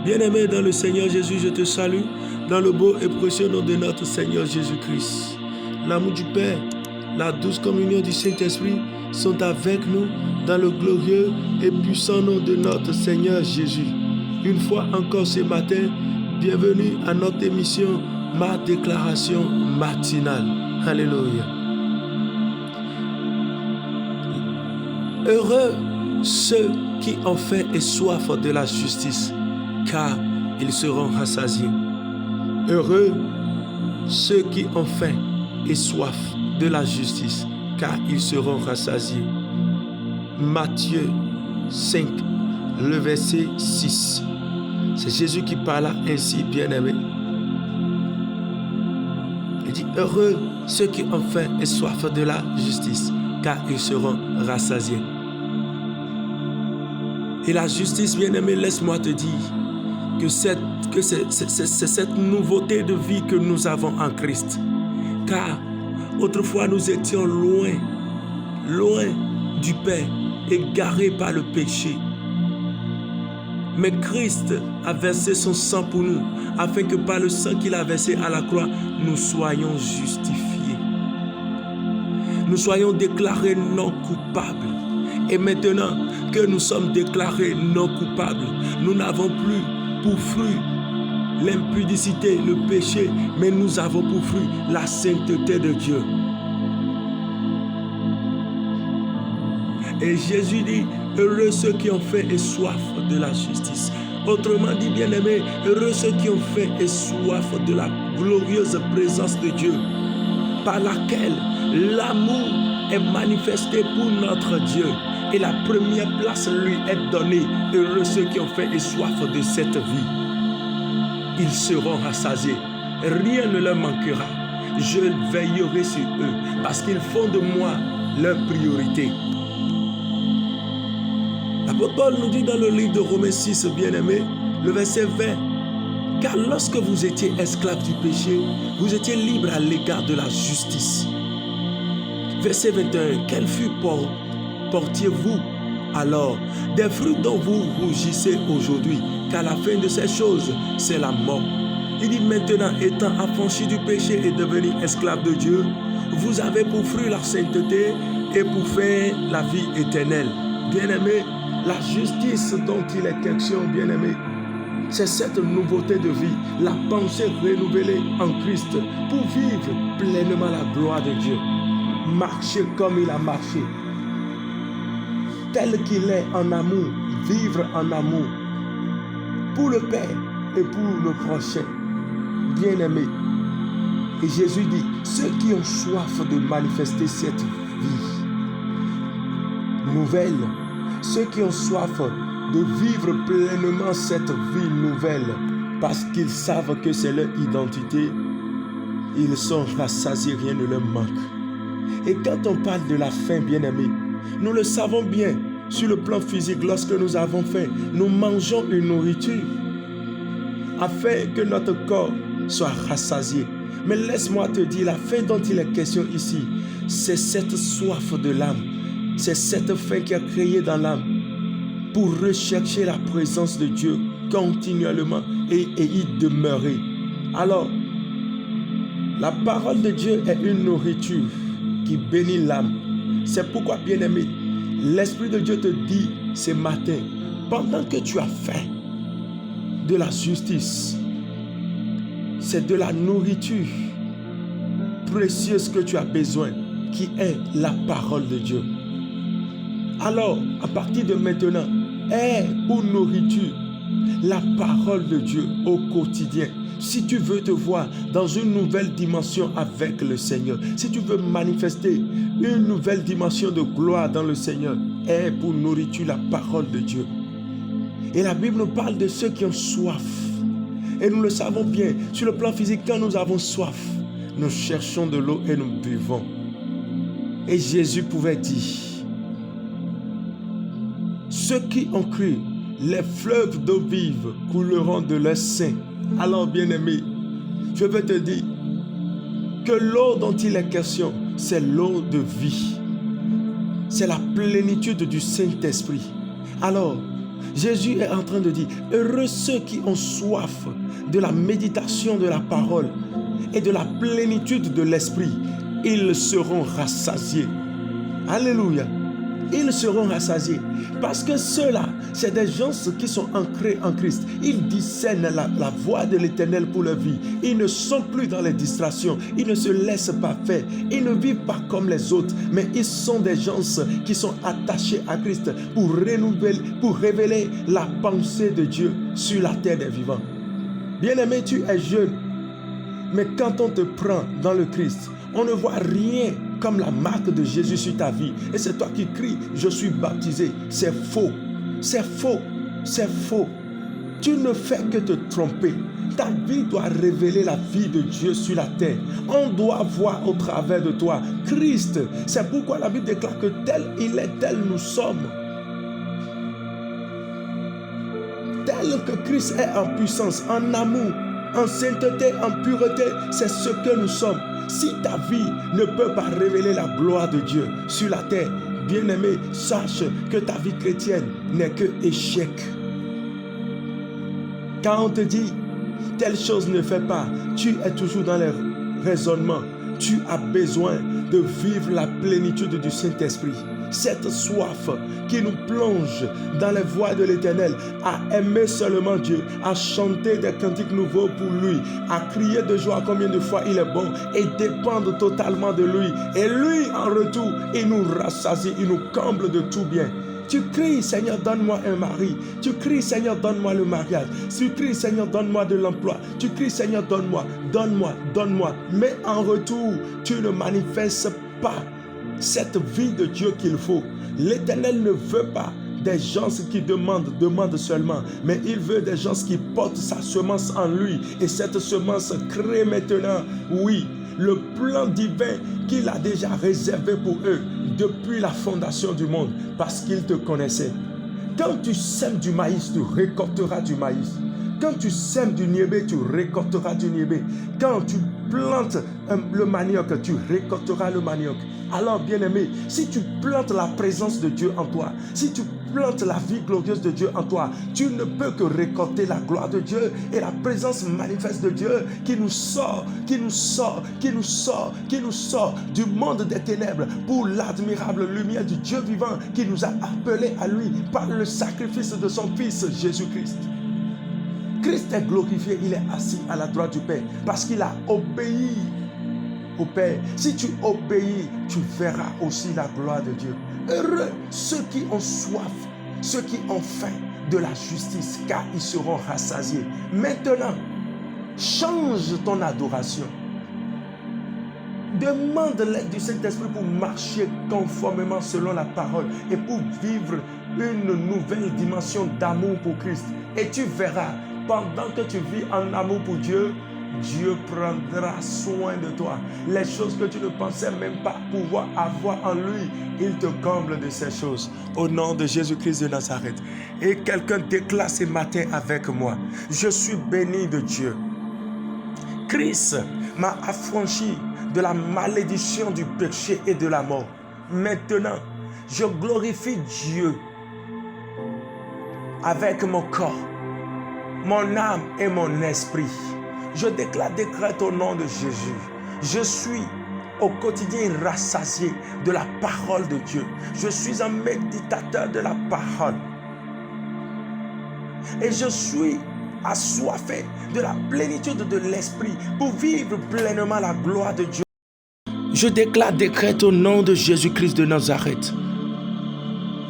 Bien-aimé dans le Seigneur Jésus, je te salue dans le beau et précieux nom de notre Seigneur Jésus-Christ. L'amour du Père, la douce communion du Saint-Esprit sont avec nous dans le glorieux et puissant nom de notre Seigneur Jésus. Une fois encore ce matin, bienvenue à notre émission, ma déclaration matinale. Alléluia. Heureux ceux qui ont faim et soif de la justice, car ils seront rassasiés. Heureux ceux qui ont faim et soif de la justice, car ils seront rassasiés. Matthieu 5, le verset 6. C'est Jésus qui parla ainsi, bien-aimé. Il dit, heureux ceux qui ont faim et soif de la justice, car ils seront rassasiés. Et la justice, bien-aimé, laisse-moi te dire que c'est cette nouveauté de vie que nous avons en Christ. Car autrefois nous étions loin du Père, égarés par le péché. Mais Christ a versé son sang pour nous, afin que par le sang qu'il a versé à la croix, nous soyons justifiés. Nous soyons déclarés non coupables. Et maintenant que nous sommes déclarés non coupables, nous n'avons plus pour fruit l'impudicité, le péché, mais nous avons pour fruit la sainteté de Dieu. Et Jésus dit, heureux ceux qui ont faim et soif de la justice. Autrement dit, bien-aimés, heureux ceux qui ont faim et soif de la glorieuse présence de Dieu, par laquelle l'amour est manifesté pour notre Dieu. Et la première place lui est donnée. Heureux ceux qui ont faim et soif de cette vie. Ils seront rassasiés. Rien ne leur manquera. Je veillerai sur eux parce qu'ils font de moi leur priorité. L'apôtre Paul nous dit dans le livre de Romains 6, bien-aimé, le verset 20, car lorsque vous étiez esclaves du péché, vous étiez libres à l'égard de la justice. Verset 21, quel fut portiez-vous alors des fruits dont vous rougissez aujourd'hui, car la fin de ces choses, c'est la mort. Il dit maintenant, étant affranchis du péché et devenus esclaves de Dieu, vous avez pour fruit la sainteté et pour faire la vie éternelle. Bien-aimé, la justice dont il est question, bien-aimé, c'est cette nouveauté de vie, la pensée renouvelée en Christ pour vivre pleinement la gloire de Dieu. Marcher comme il a marché, tel qu'il est en amour, vivre en amour pour le Père et pour le prochain, bien-aimé. Et Jésus dit, ceux qui ont soif de manifester cette vie nouvelle, ceux qui ont soif de vivre pleinement cette vie nouvelle, parce qu'ils savent que c'est leur identité, ils sont rassasiés, rien ne leur manque. Et quand on parle de la faim, bien-aimé, nous le savons bien, sur le plan physique, lorsque nous avons faim, nous mangeons une nourriture afin que notre corps soit rassasié. Mais laisse-moi te dire, la faim dont il est question ici, c'est cette soif de l'âme. C'est cette faim qui a créé dans l'âme pour rechercher la présence de Dieu continuellement et y demeurer. Alors, la parole de Dieu est une nourriture qui bénit l'âme. C'est pourquoi, bien-aimé, l'Esprit de Dieu te dit ce matin, pendant que tu as faim de la justice, c'est de la nourriture précieuse que tu as besoin, qui est la parole de Dieu. Alors, à partir de maintenant, aie pour nourriture la parole de Dieu au quotidien. Si tu veux te voir dans une nouvelle dimension avec le Seigneur, si tu veux manifester une nouvelle dimension de gloire dans le Seigneur, aie pour nourriture la parole de Dieu. Et la Bible nous parle de ceux qui ont soif. Et nous le savons bien, sur le plan physique, quand nous avons soif, nous cherchons de l'eau et nous buvons. Et Jésus pouvait dire, ceux qui ont cru, les fleuves d'eau vive couleront de leur sein. Alors, bien-aimé, je veux te dire que l'eau dont il est question, c'est l'eau de vie. C'est la plénitude du Saint-Esprit. Alors, Jésus est en train de dire, heureux ceux qui ont soif de la méditation de la parole et de la plénitude de l'esprit, ils seront rassasiés. Alléluia. Ils seront rassasiés. Parce que ceux-là, c'est des gens qui sont ancrés en Christ. Ils discernent la voix de l'Éternel pour leur vie. Ils ne sont plus dans les distractions. Ils ne se laissent pas faire. Ils ne vivent pas comme les autres. Mais ils sont des gens qui sont attachés à Christ pour révéler la pensée de Dieu sur la terre des vivants. Bien-aimé, tu es jeune. Mais quand on te prend dans le Christ, on ne voit rien comme la marque de Jésus sur ta vie. Et c'est toi qui cries, je suis baptisé. C'est faux. C'est faux. C'est faux. Tu ne fais que te tromper. Ta vie doit révéler la vie de Dieu sur la terre. On doit voir au travers de toi Christ. C'est pourquoi la Bible déclare que tel il est, tel nous sommes. Tel que Christ est en puissance, en amour, en sainteté, en pureté, c'est ce que nous sommes. Si ta vie ne peut pas révéler la gloire de Dieu sur la terre, bien-aimé, sache que ta vie chrétienne n'est que échec. Quand on te dit, telle chose ne fait pas, tu es toujours dans les raisonnements. Tu as besoin de vivre la plénitude du Saint-Esprit. Cette soif qui nous plonge dans les voies de l'Éternel, à aimer seulement Dieu, à chanter des cantiques nouveaux pour lui, à crier de joie combien de fois il est bon et dépendre totalement de lui. Et lui, en retour, il nous rassasie, il nous comble de tout bien. Tu cries, Seigneur, donne-moi un mari. Tu cries, Seigneur, donne-moi le mariage. Tu cries, Seigneur, donne-moi de l'emploi. Tu cries, Seigneur, donne-moi, donne-moi, donne-moi. Mais en retour, tu ne manifestes pas cette vie de Dieu qu'il faut. L'Éternel ne veut pas des gens qui demandent seulement, mais il veut des gens qui portent sa semence en lui. Et cette semence crée maintenant, oui, le plan divin qu'il a déjà réservé pour eux depuis la fondation du monde, parce qu'il te connaissait. Quand tu sèmes du maïs, tu récolteras du maïs. Quand tu sèmes du niébé, tu récolteras du niébé. Quand tu plantes le manioc, tu récolteras le manioc. Alors, bien-aimé, si tu plantes la présence de Dieu en toi, si tu plantes la vie glorieuse de Dieu en toi, tu ne peux que récolter la gloire de Dieu et la présence manifeste de Dieu qui nous sort du monde des ténèbres pour l'admirable lumière du Dieu vivant qui nous a appelés à lui par le sacrifice de son Fils Jésus-Christ. Christ est glorifié, il est assis à la droite du Père parce qu'il a obéi au Père. Si tu obéis, tu verras aussi la gloire de Dieu. Heureux ceux qui ont soif, ceux qui ont faim de la justice, car ils seront rassasiés. Maintenant, change ton adoration. Demande l'aide du Saint-Esprit pour marcher conformément selon la parole et pour vivre une nouvelle dimension d'amour pour Christ. Et tu verras, pendant que tu vis en amour pour Dieu, Dieu prendra soin de toi. Les choses que tu ne pensais même pas pouvoir avoir en lui, il te comble de ces choses. Au nom de Jésus-Christ de Nazareth. Et quelqu'un déclare ce matin avec moi, je suis béni de Dieu. Christ m'a affranchi de la malédiction du péché et de la mort. Maintenant, je glorifie Dieu avec mon corps, mon âme et mon esprit. Je décrète au nom de Jésus. Je suis au quotidien rassasié de la parole de Dieu. Je suis un méditateur de la parole. Et je suis assoiffé de la plénitude de l'esprit pour vivre pleinement la gloire de Dieu. Je décrète au nom de Jésus-Christ de Nazareth.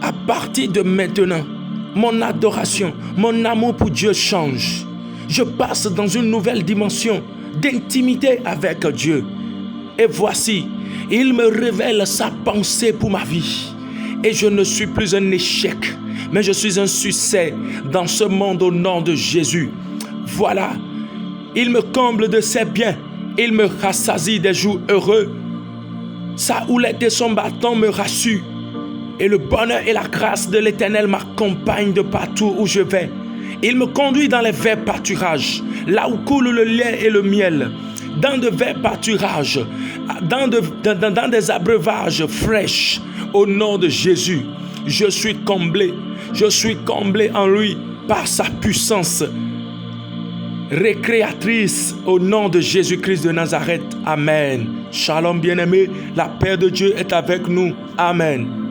À partir de maintenant, mon adoration, mon amour pour Dieu change. Je passe dans une nouvelle dimension d'intimité avec Dieu. Et voici, il me révèle sa pensée pour ma vie. Et je ne suis plus un échec, mais je suis un succès dans ce monde au nom de Jésus. Voilà, il me comble de ses biens. Il me rassasie des jours heureux. Sa houlette et son bâton me rassurent. Et le bonheur et la grâce de l'Éternel m'accompagnent de partout où je vais. Il me conduit dans les verts pâturages, là où coule le lait et le miel, dans de verts pâturages, dans des abreuvages fraîches, au nom de Jésus. Je suis comblé. Je suis comblé en lui par sa puissance récréatrice au nom de Jésus-Christ de Nazareth. Amen. Shalom bien-aimé. La paix de Dieu est avec nous. Amen.